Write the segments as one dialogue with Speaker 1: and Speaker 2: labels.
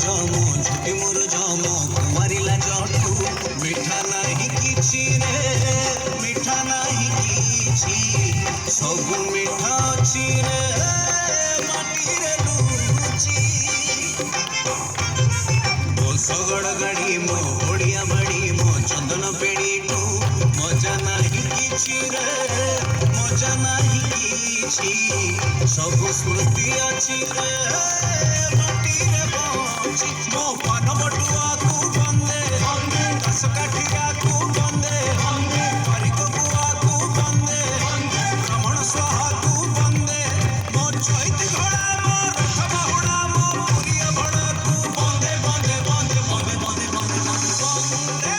Speaker 1: जम झुटी मोर जम कुमारिला जठू मिठा नाही किछि रे मिठा नाही किछि सब मिठा अछि रे माटी रे लुचि सगड़ गाड़ी मो ओडिया बाड़ी मो चंदन पेड़ी टू मजा नाही किछि रे मजा नाही किछि सब स्मृति अछि रे माटी रे बंची मो पान बटुआ को बंदे दस काठिया को बंदे हरिक बुआ को बंदे ब्राह्मण स्वाहा को बंदे मो चैत घोड़ा मो रथ बाहुड़ा मो पुरिया भड़ा को बंदे बंदे बंदे बंदे बंदे बंदे बंदे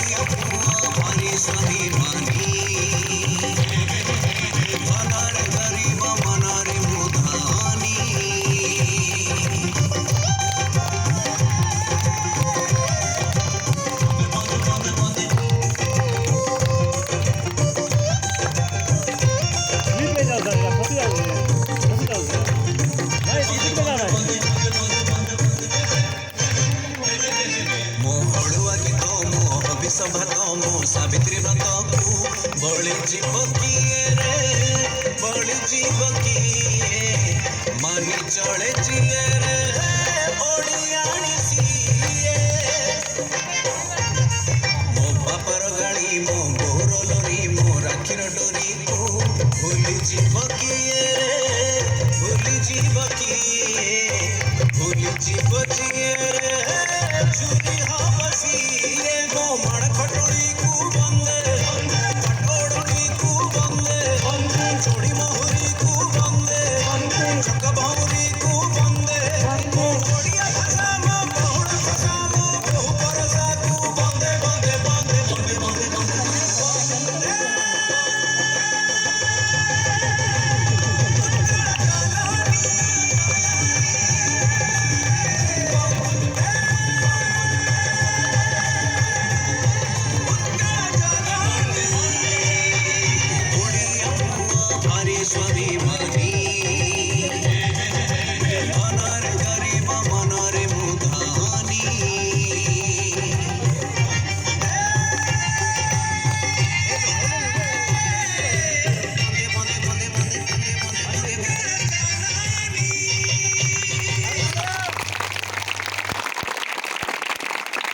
Speaker 1: हरि स्वाभिमानी मनरे गरीब मनरे मुधानी मोहड़ुआ गीत मो हबिष भात मो सावित्री व्रत को बଳି जीव किए रे बଳି जीव किए मानी चले जिए रे ओडियाणी सिए मो बापर गाड़ी मो बोर लोरी मो राखीर डोरी को भूली जीव किए रे भूली जीव किए भूली जीव जिए रे चुरी